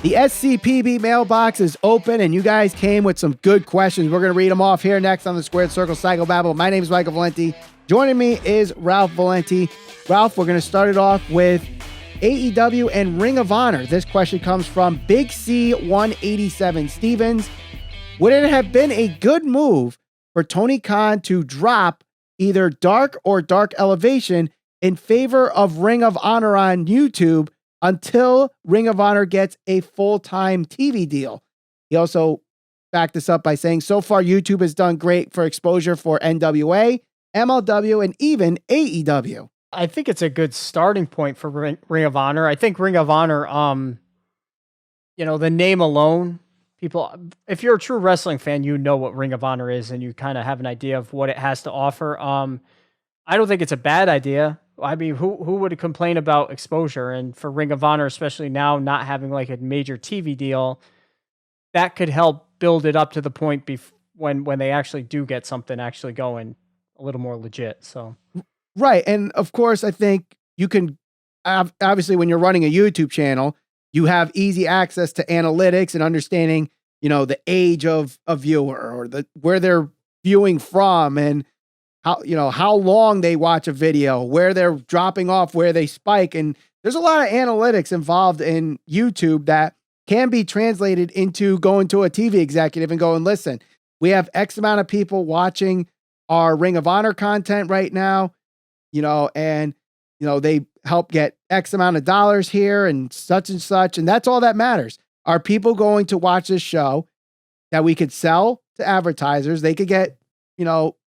The SCPB mailbox is open, and you guys came with some good questions. We're going to read them off here next on the Squared Circle Psychobabble. My name is Michael Valenti. Joining me is Ralph Valenti. Ralph, we're going to start it off with AEW and Ring of Honor. This question comes from Big C187 Stevens. Would it have been a good move for Tony Khan to drop either Dark or Dark Elevation in favor of Ring of Honor on YouTube until Ring of Honor gets a full-time TV deal? He also backed this up by saying, so far YouTube has done great for exposure for NWA, MLW, and even AEW. I think it's a good starting point for Ring of Honor. I think Ring of Honor, the name alone, people, if you're a true wrestling fan, you know what Ring of Honor is and you kind of have an idea of what it has to offer. I don't think it's a bad idea. I mean, who would complain about exposure? And for Ring of Honor, especially now not having like a major TV deal, that could help build it up to the point when they actually do get something actually going a little more legit. So, right. And of course, I think you can, obviously when you're running a YouTube channel, you have easy access to analytics and understanding, the age of a viewer or where they're viewing from and how long they watch a video, where they're dropping off, where they spike. And there's a lot of analytics involved in YouTube that can be translated into going to a TV executive and going, listen, we have X amount of people watching our Ring of Honor content right now, and they help get X amount of dollars here and such. And that's all that matters. Are people going to watch this show that we could sell to advertisers? They could get,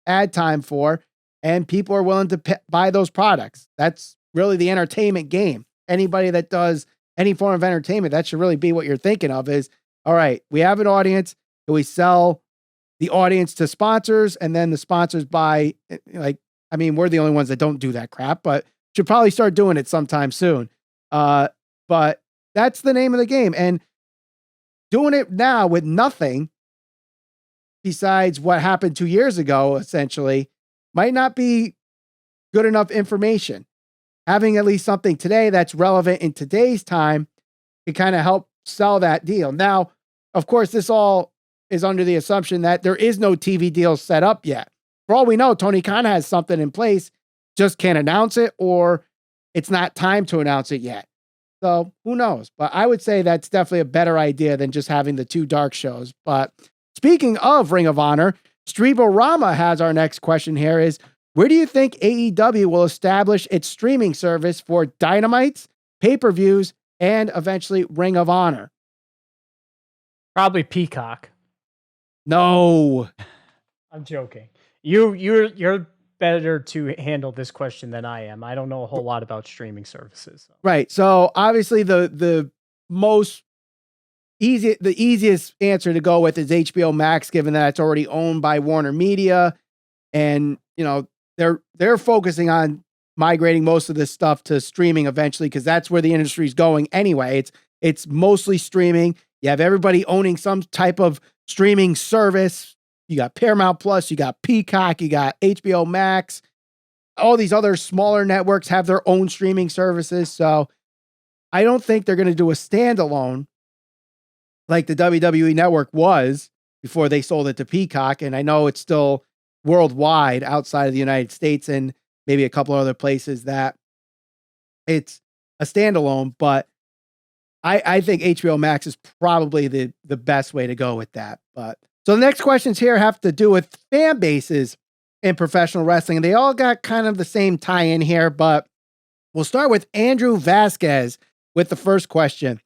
ad time for, and people are willing to buy those products. That's really the entertainment game. Anybody that does any form of entertainment, that should really be what you're thinking of is, all right, we have an audience. Do we sell the audience to sponsors? And then the sponsors buy, we're the only ones that don't do that crap, but should probably start doing it sometime soon. But that's the name of the game. And doing it now with nothing besides what happened 2 years ago, essentially, might not be good enough information. Having at least something today that's relevant in today's time can kind of help sell that deal. Now, of course, this all is under the assumption that there is no TV deal set up yet. For all we know, Tony Khan has something in place, just can't announce it, or it's not time to announce it yet. So who knows? But I would say that's definitely a better idea than just having the two dark shows. But speaking of Ring of Honor, Streborama has our next question here is, where do you think AEW will establish its streaming service for Dynamites, pay-per-views, and eventually Ring of Honor? Probably Peacock. No. I'm joking. You're better to handle this question than I am. I don't know a whole lot about streaming services. So. Right. So obviously the easiest answer to go with is HBO Max, given that it's already owned by Warner Media. And, they're focusing on migrating most of this stuff to streaming eventually, because that's where the industry is going anyway. It's mostly streaming. You have everybody owning some type of streaming service. You got Paramount Plus, you got Peacock, you got HBO Max. All these other smaller networks have their own streaming services. So I don't think they're going to do a standalone like the WWE Network was before they sold it to Peacock. And I know it's still worldwide outside of the United States and maybe a couple other places that it's a standalone, but I think HBO Max is probably the best way to go with that. But so the next questions here have to do with fan bases in professional wrestling. And they all got kind of the same tie in here, but we'll start with Andrew Vasquez with the first question.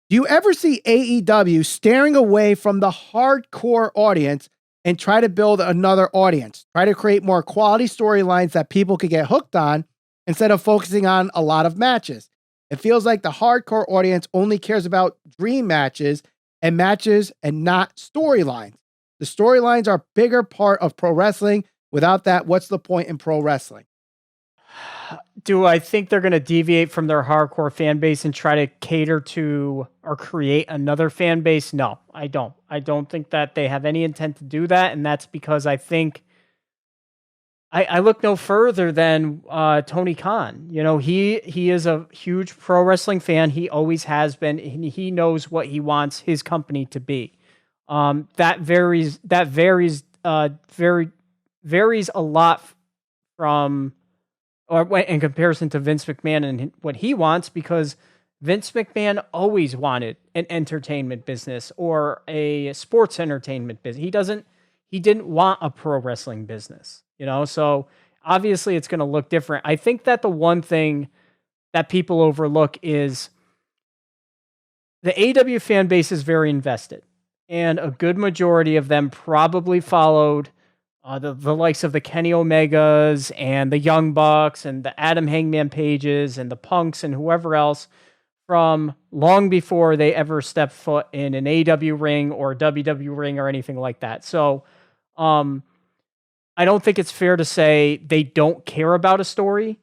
Do you ever see AEW staring away from the hardcore audience and try to build another audience? Try to create more quality storylines that people could get hooked on instead of focusing on a lot of matches. It feels like the hardcore audience only cares about dream matches and not storylines. The storylines are a bigger part of pro wrestling. Without that, what's the point in pro wrestling? Do I think they're going to deviate from their hardcore fan base and try to cater to or create another fan base? No, I don't. I don't think that they have any intent to do that. And that's because I think I look no further than Tony Khan. You know, he is a huge pro wrestling fan. He always has been. And he knows what he wants his company to be. That varies. Varies a lot from, or in comparison to Vince McMahon and what he wants, because Vince McMahon always wanted an entertainment business or a sports entertainment business. He didn't want a pro wrestling business, you know? So obviously it's going to look different. I think that the one thing that people overlook is the AEW fan base is very invested, and a good majority of them probably followed the likes of the Kenny Omegas and the Young Bucks and the Adam Hangman Pages and the Punks and whoever else from long before they ever stepped foot in an AEW ring or WWE ring or anything like that. So I don't think it's fair to say they don't care about a story.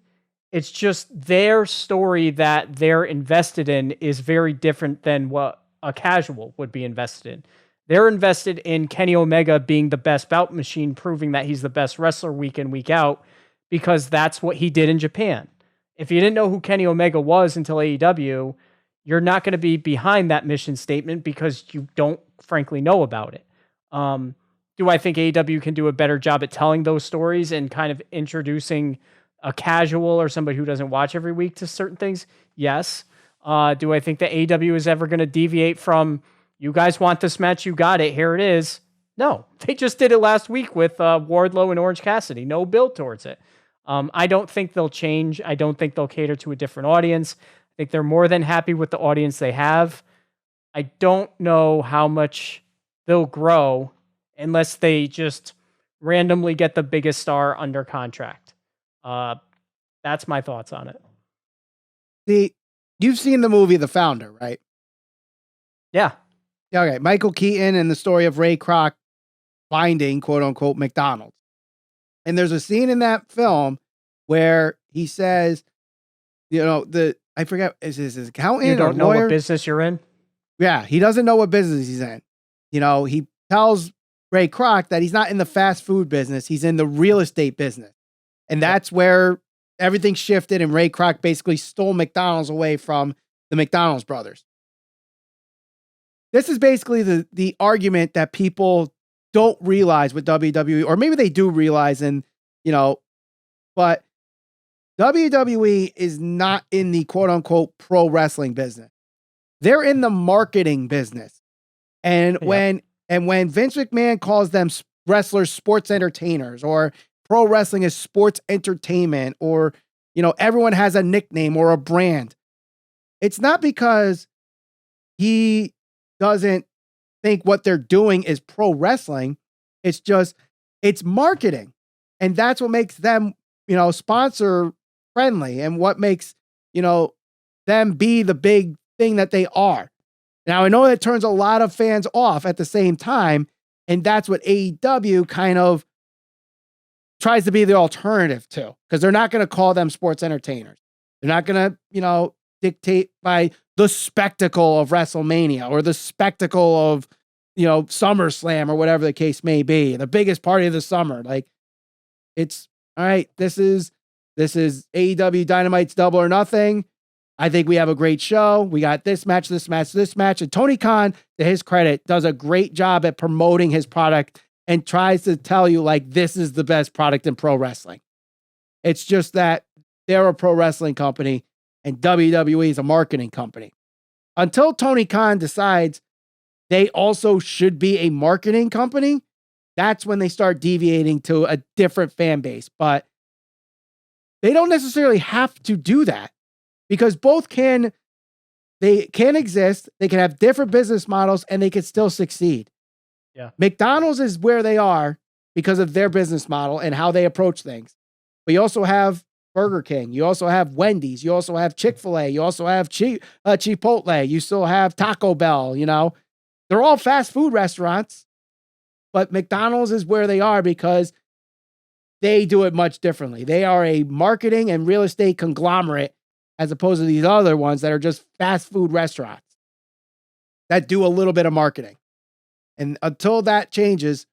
It's just their story that they're invested in is very different than what a casual would be invested in. They're invested in Kenny Omega being the best bout machine, proving that he's the best wrestler week in, week out, because that's what he did in Japan. If you didn't know who Kenny Omega was until AEW, you're not going to be behind that mission statement because you don't frankly know about it. Do I think AEW can do a better job at telling those stories and kind of introducing a casual or somebody who doesn't watch every week to certain things? Yes. Do I think that AEW is ever going to deviate from, you guys want this match, you got it, here it is? No. They just did it last week with Wardlow and Orange Cassidy. No build towards it. I don't think they'll change. I don't think they'll cater to a different audience. I think they're more than happy with the audience they have. I don't know how much they'll grow unless they just randomly get the biggest star under contract. That's my thoughts on it. You've seen the movie The Founder, right? Yeah. Okay. Michael Keaton and the story of Ray Kroc finding, quote unquote, McDonald's. And there's a scene in that film where he says, you know, I forget, is his accountant You don't or know lawyer? what business you're in? Yeah, he doesn't know what business he's in. You know, he tells Ray Kroc that he's not in the fast food business, he's in the real estate business. And that's where everything shifted, and Ray Kroc basically stole McDonald's away from the McDonald's brothers. This is basically the argument that people don't realize with WWE, or maybe they do realize, and you know, but WWE is not in the quote unquote pro wrestling business. They're in the marketing business. And when Vince McMahon calls them wrestlers sports entertainers, or pro wrestling is sports entertainment, or you know, everyone has a nickname or a brand, it's not because he doesn't think what they're doing is pro wrestling. It's just, it's marketing. And that's what makes them, you know, sponsor friendly, and what makes, you know, them be the big thing that they are. Now, I know that turns a lot of fans off at the same time, and that's what AEW kind of tries to be the alternative to, because they're not going to call them sports entertainers. They're not going to, you know, dictate by the spectacle of WrestleMania or the spectacle of, you know, SummerSlam or whatever the case may be, the biggest party of the summer. Like, it's all right. This is AEW Dynamite's Double or Nothing. I think we have a great show. We got this match, this match, this match. And Tony Khan, to his credit, does a great job at promoting his product and tries to tell you, like, this is the best product in pro wrestling. It's just that they're a pro wrestling company and WWE is a marketing company. Until Tony Khan decides they also should be a marketing company, that's when they start deviating to a different fan base. But they don't necessarily have to do that, because both can exist, they can have different business models, and they can still succeed. Yeah. McDonald's is where they are because of their business model and how they approach things. But you also have Burger King, you also have Wendy's, you also have Chick-fil-A, you also have Chipotle, you still have Taco Bell, you know. They're all fast food restaurants, but McDonald's is where they are because they do it much differently. They are a marketing and real estate conglomerate, as opposed to these other ones that are just fast food restaurants that do a little bit of marketing. And until that changes,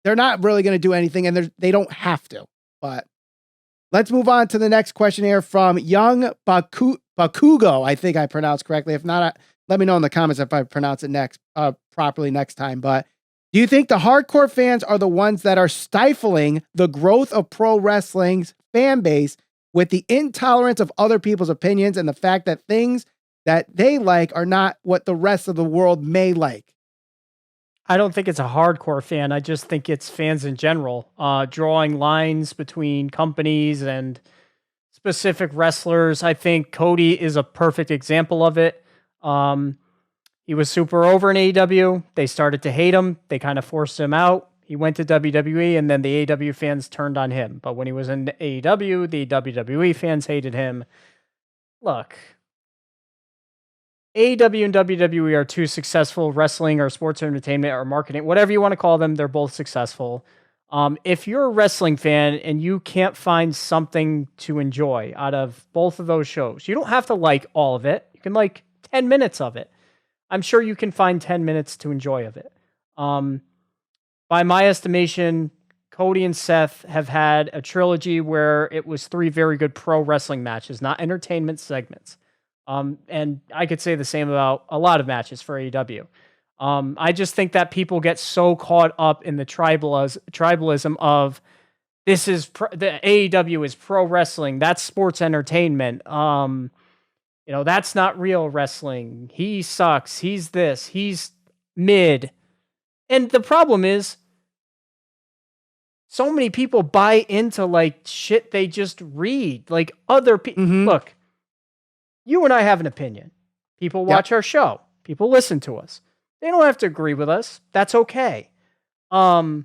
they're not really going to do anything, and they don't have to. But let's move on to the next question here from Young Bakugo. I think I pronounced correctly. If not, let me know in the comments if I pronounce it properly next time. But do you think the hardcore fans are the ones that are stifling the growth of pro wrestling's fan base with the intolerance of other people's opinions and the fact that things that they like are not what the rest of the world may like? I don't think it's a hardcore fan. I just think it's fans in general, drawing lines between companies and specific wrestlers. I think Cody is a perfect example of it. He was super over in AEW. They started to hate him. They kind of forced him out. He went to WWE, and then the AEW fans turned on him. But when he was in AEW, the WWE fans hated him. Look, AEW and WWE are two successful wrestling or sports entertainment or marketing, whatever you want to call them. They're both successful. If you're a wrestling fan and you can't find something to enjoy out of both of those shows, you don't have to like all of it. You can like 10 minutes of it. I'm sure you can find 10 minutes to enjoy of it. By my estimation, Cody and Seth have had a trilogy where it was 3 very good pro wrestling matches, not entertainment segments. And I could say the same about a lot of matches for AEW. I just think that people get so caught up in the tribalism of this is the AEW is pro wrestling. That's sports entertainment. That's not real wrestling. He sucks. He's this. He's mid. And the problem is, so many people buy into like shit they just read. Like other people. Look, you and I have an opinion. People watch our show. People listen to us. They don't have to agree with us. That's okay. But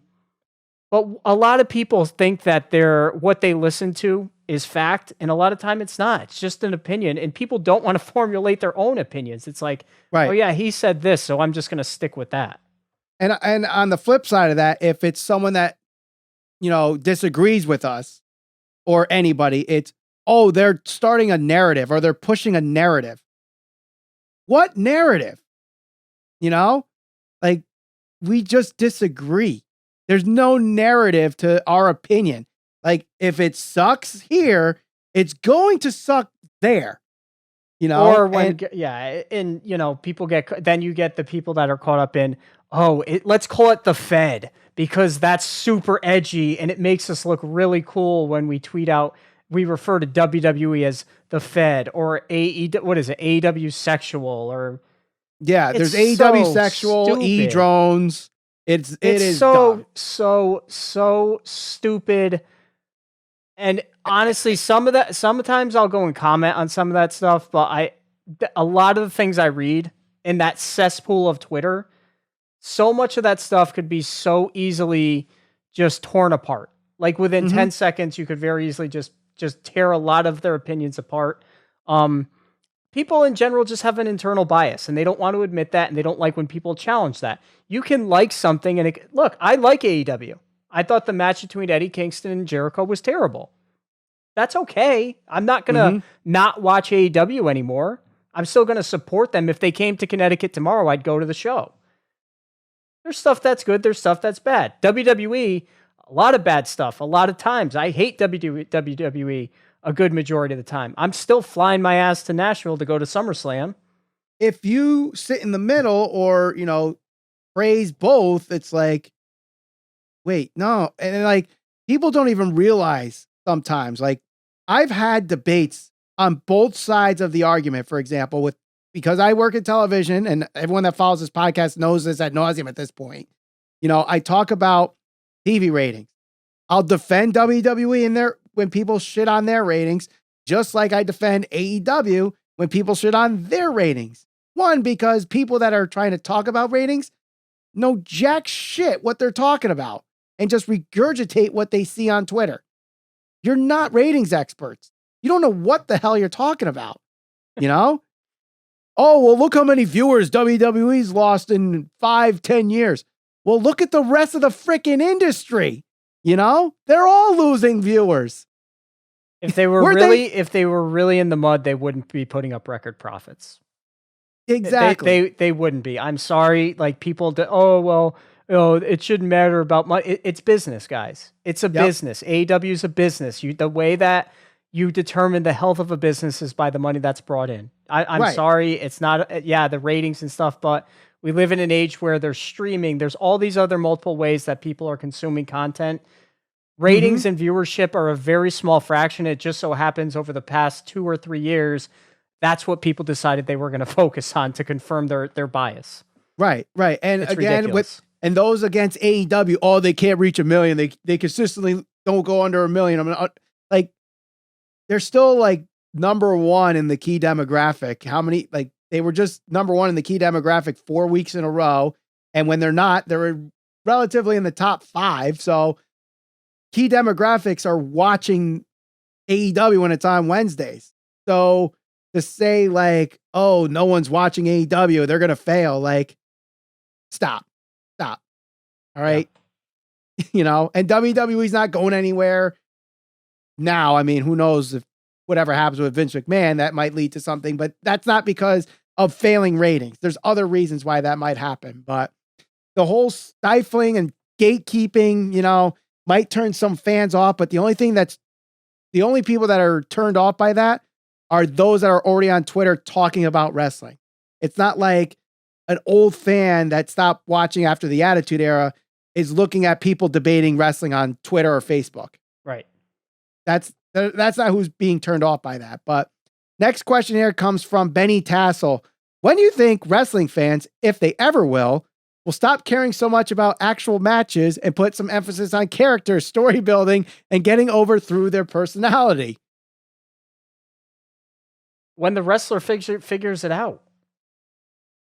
a lot of people think that what they listen to is fact, and a lot of time it's not. It's just an opinion, and people don't want to formulate their own opinions. It's like, oh yeah, he said this, so I'm just going to stick with that. And on the flip side of that, if it's someone that disagrees with us or anybody, it's, oh, they're starting a narrative or they're pushing a narrative. What narrative? Like, we just disagree. There's no narrative to our opinion. Like, if it sucks here, it's going to suck there. Or when, people then you get the people that are caught up in, let's call it the Fed because that's super edgy and it makes us look really cool when we tweet out, we refer to WWE as the Fed or AEW sexual or. Yeah, there's AEW so sexual, E-drones. It is so stupid. And honestly, sometimes I'll go and comment on some of that stuff, but a lot of the things I read in that cesspool of Twitter, so much of that stuff could be so easily just torn apart. Like within 10 seconds, you could very easily just tear a lot of their opinions apart. People in general just have an internal bias and they don't want to admit that, and they don't like when people challenge that. You can like something and look, I like AEW. I thought the match between Eddie Kingston and Jericho was terrible. That's okay. I'm not going to not watch AEW anymore. I'm still going to support them. If they came to Connecticut tomorrow, I'd go to the show. There's stuff that's good. There's stuff that's bad. WWE, a lot of bad stuff. A lot of times. I hate WWE a good majority of the time. I'm still flying my ass to Nashville to go to SummerSlam. If you sit in the middle or, praise both, it's like, wait, no. And like, people don't even realize sometimes, like, I've had debates on both sides of the argument, for example, because I work in television and everyone that follows this podcast knows this ad nauseum at this point. I talk about TV ratings. I'll defend WWE when people shit on their ratings, just like I defend AEW when people shit on their ratings. One, because people that are trying to talk about ratings know jack shit what they're talking about and just regurgitate what they see on Twitter. You're not ratings experts. You don't know what the hell you're talking about. Oh, well, look how many viewers WWE's lost in 5-10 years. Well, look at the rest of the freaking industry. They're all losing viewers. If they were really in the mud, they wouldn't be putting up record profits. Exactly. They wouldn't be. I'm sorry. Like people it shouldn't matter about money. It's business, guys. It's a business. AEW is a business. The way that you determine the health of a business is by the money that's brought in. I'm sorry, it's not. The ratings and stuff, but we live in an age where there's streaming. There's all these other multiple ways that people are consuming content. Ratings and viewership are a very small fraction. It just so happens over the past 2 or 3 years, that's what people decided they were going to focus on to confirm their bias. Right. And it's again, ridiculous. and those against AEW, they can't reach 1 million. They consistently don't go under 1 million. I mean, like, they're still like number one in the key demographic. How many, like, they were just number one in the key demographic 4 weeks in a row. And when they're not, they're relatively in the top 5. So key demographics are watching AEW when it's on Wednesdays. So to say like, oh, no one's watching AEW, they're going to fail. Like, stop. All right. Yeah. And WWE's not going anywhere now. I mean, who knows if whatever happens with Vince McMahon, that might lead to something, but that's not because of failing ratings. There's other reasons why that might happen, but the whole stifling and gatekeeping, might turn some fans off, but the only people that are turned off by that are those that are already on Twitter talking about wrestling. It's not like an old fan that stopped watching after the Attitude Era is looking at people debating wrestling on Twitter or Facebook. Right. That's not who's being turned off by that. But next question here comes from Benny Tassel. When do you think wrestling fans, if they ever will stop caring so much about actual matches and put some emphasis on character, story building, and getting over through their personality? When the wrestler figures it out.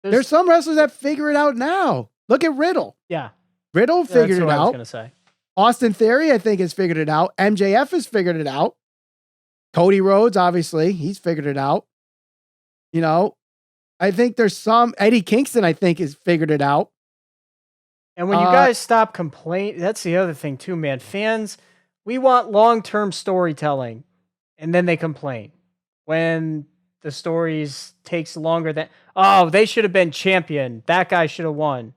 There's some wrestlers that figure it out now. Look at Riddle. Yeah. Riddle figured it out. I was going to say. Austin Theory, I think, has figured it out. MJF has figured it out. Cody Rhodes, obviously, he's figured it out. I think there's some. Eddie Kingston, I think, has figured it out. And when you guys stop complaining, that's the other thing too, man. Fans, we want long-term storytelling, and then they complain when the stories takes longer than, they should have been champion. That guy should have won.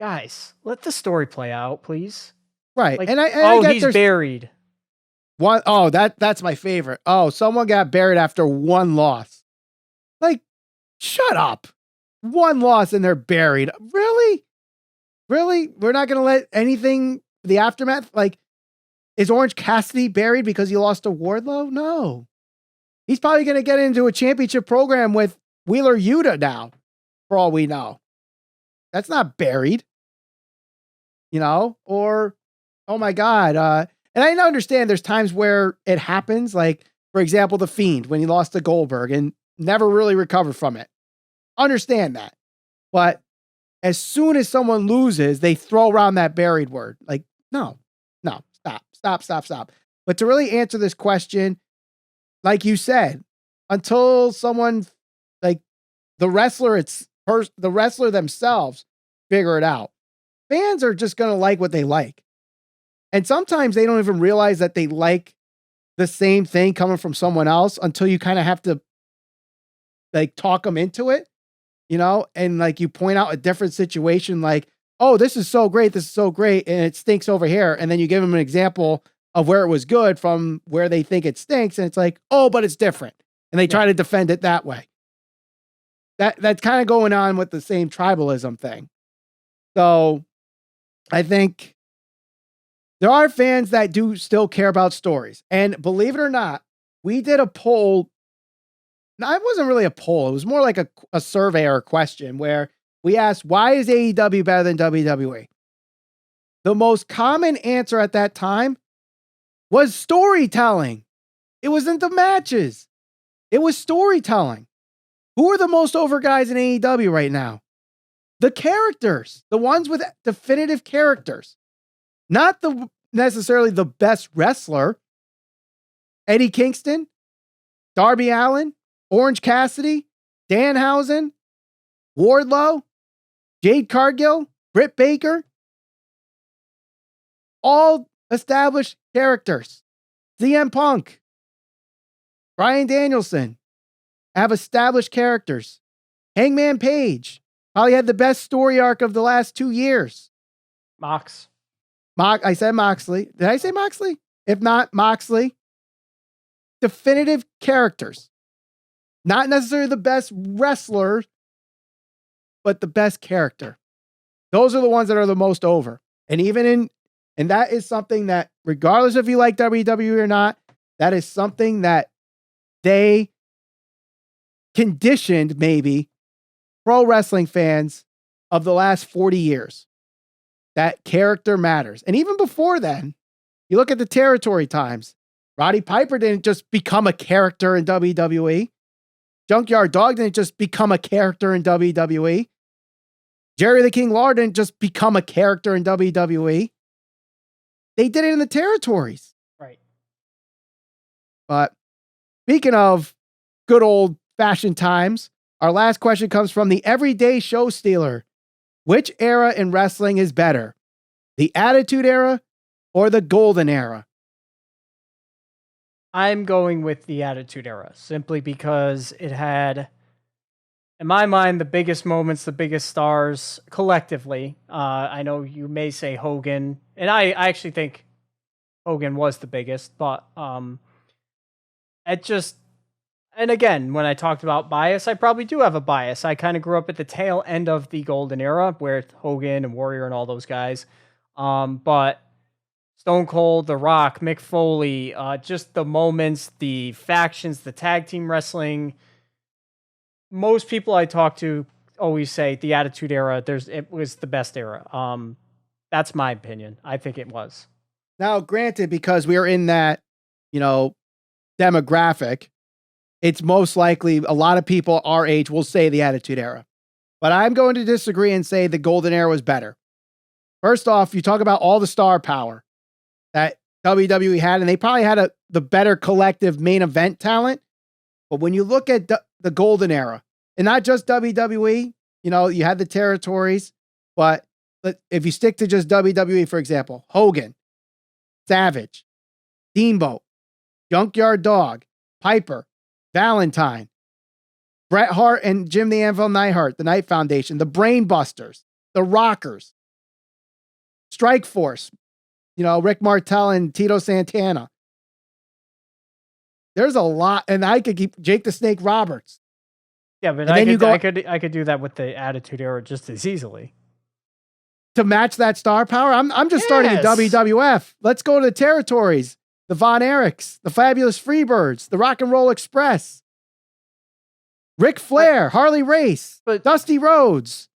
Guys, let the story play out, please. Right. Like, and I get he's buried. That's my favorite. Someone got buried after one loss. Like, shut up. One loss and they're buried. Really? We're not going to let anything, the aftermath, like, is Orange Cassidy buried because he lost to Wardlow? No. He's probably going to get into a championship program with Wheeler Yuta now, for all we know. That's not buried. Or, oh my God. And I understand there's times where it happens. Like, for example, The Fiend, when he lost to Goldberg and never really recovered from it. Understand that. But as soon as someone loses, they throw around that buried word. Like, no, stop. But to really answer this question, like you said, until someone like the wrestler themselves figure it out, fans are just going to like what they like. And sometimes they don't even realize that they like the same thing coming from someone else until you kind of have to like talk them into it, and like you point out a different situation, like, oh, this is so great. And it stinks over here. And then you give them an example of where it was good from where they think it stinks. And it's like, oh, but it's different. And they try to defend it that way. That's kind of going on with the same tribalism thing. So I think there are fans that do still care about stories. And believe it or not, we did a poll. Now, it wasn't really a poll. It was more like a survey or a question where we asked, why is AEW better than WWE? The most common answer at that time was storytelling. It wasn't the matches. It was storytelling. Who are the most over guys in AEW right now? The characters, the ones with definitive characters, not necessarily the best wrestler. Eddie Kingston, Darby Allin, Orange Cassidy, Danhausen, Wardlow, Jade Cargill, Britt Baker, all established characters. CM Punk, Bryan Danielson have established characters. Hangman Page, Probably had the best story arc of the last 2 years. I said Moxley. Did I say Moxley? If not, Moxley. Definitive characters. Not necessarily the best wrestler, but the best character. Those are the ones that are the most over. And that is something that, regardless if you like WWE or not, that is something that they conditioned maybe pro wrestling fans of the last 40 years. That character matters. And even before then, you look at the territory times. Roddy Piper didn't just become a character in WWE. Junkyard Dog didn't just become a character in WWE. Jerry the King Lawler didn't just become a character in WWE. They did it in the territories. Right. But speaking of good old fashioned times, our last question comes from the Everyday Show Stealer. Which era in wrestling is better? The Attitude Era or the Golden Era? I'm going with the Attitude Era simply because it had, in my mind, the biggest moments, the biggest stars collectively. I know you may say Hogan, and I actually think Hogan was the biggest, but it just, and again, when I talked about bias, I probably do have a bias. I kind of grew up at the tail end of the Golden Era where Hogan and Warrior and all those guys. But Stone Cold, The Rock, Mick Foley, just the moments, the factions, the tag team wrestling. Most people I talk to always say the Attitude Era, it was the best era. That's my opinion. I think it was. Now, granted, because we are in that, demographic, it's most likely a lot of people our age will say the Attitude Era. But I'm going to disagree and say the Golden Era was better. First off, you talk about all the star power that WWE had, and they probably had the better collective main event talent. But when you look at the Golden Era, and not just WWE, you had the territories, but if you stick to just WWE, for example, Hogan, Savage, Steamboat, Junkyard Dog, Piper, Valentine, Bret Hart and Jim the Anvil Neidhart, the Night Foundation, the Brain Busters, the Rockers, Strike Force, Rick Martel and Tito Santana. There's a lot, and I could keep Jake the Snake Roberts. Yeah, but I could do that with the Attitude Era just as easily. To match that star power, I'm just starting at WWF. Let's go to the territories. The Von Erichs, the Fabulous Freebirds, the Rock and Roll Express, Ric Flair, Harley Race, Dusty Rhodes.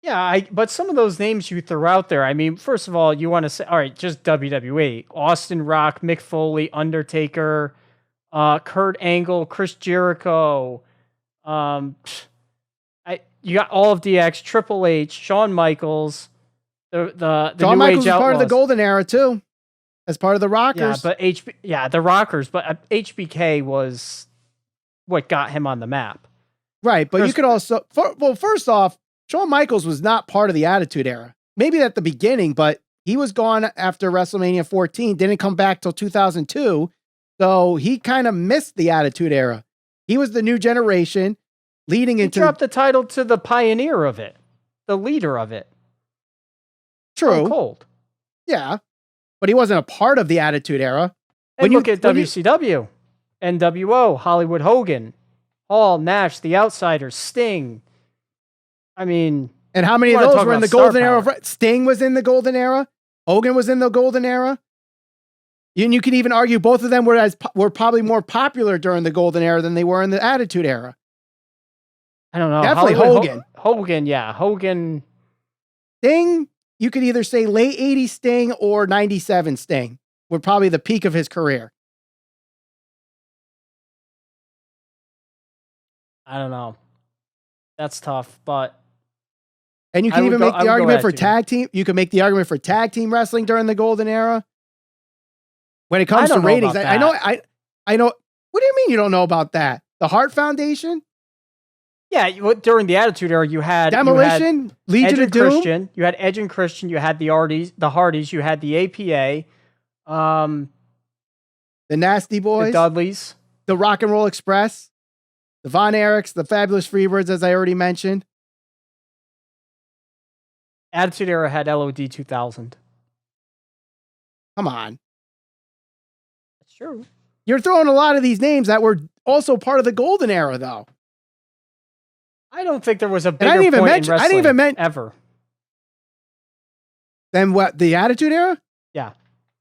Yeah, but some of those names you threw out there, I mean, first of all, you want to say, all right, just WWE, Austin Rock, Mick Foley, Undertaker, Kurt Angle, Chris Jericho, you got all of DX, Triple H, Shawn Michaels, the Shawn New Michaels Age was part of the Outlaws. Golden Era too, as part of the Rockers. Yeah, but the Rockers, but HBK was what got him on the map. Right, but you could also, first off, Shawn Michaels was not part of the Attitude Era. Maybe at the beginning, but he was gone after WrestleMania 14, didn't come back till 2002, so he kind of missed the Attitude Era. He was the new generation leading into... He dropped the title to the pioneer of it, the leader of it. True. Cold. Yeah, but he wasn't a part of the Attitude Era. When you look at WCW, NWO, Hollywood Hogan, Hall, Nash, The Outsiders, Sting. I mean... And how many of those were in the Golden Era? Sting was in the Golden Era. Hogan was in the Golden Era. And you can even argue both of them were probably more popular during the Golden Era than they were in the Attitude Era. I don't know. Definitely Hogan. Hogan. Sting, you could either say late 80s Sting or 97 Sting were probably the peak of his career. I don't know. That's tough, but... And you can even make the argument for tag team. You can make the argument for tag team wrestling during the Golden Era. When it comes to ratings, I know. What do you mean you don't know about that? The Hart Foundation? Yeah, during the Attitude Era, you had Demolition, Legion of Doom. Christian. You had Edge and Christian. You had the Hardys. You had the APA. The Nasty Boys. The Dudleys. The Rock and Roll Express. The Von Erichs. The Fabulous Freebirds, as I already mentioned. Attitude Era had LOD 2000. Come on. That's true. You're throwing a lot of these names that were also part of the golden era, though. I don't think there was a bigger I didn't even point mention. in I didn't even mention ever. Then what? The Attitude Era? Yeah.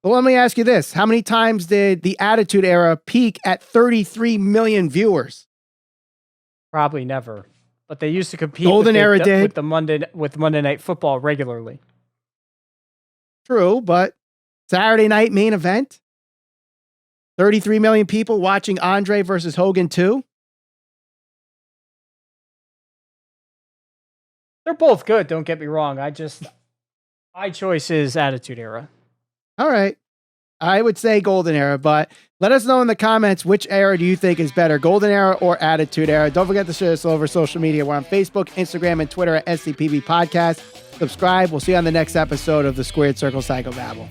Well, let me ask you this: how many times did the Attitude Era peak at 33 million viewers? Probably never. But they used to compete. Golden Era did with Monday Night Football regularly. True, but Saturday night main event. 33 million people watching Andre versus Hogan 2. They're both good, don't get me wrong. My choice is Attitude Era. All right. I would say Golden Era, but let us know in the comments which era do you think is better, Golden Era or Attitude Era. Don't forget to share us all over social media. We're on Facebook, Instagram, and Twitter at SCPB Podcast. Subscribe. We'll see you on the next episode of the Squared Circle Psychobabble.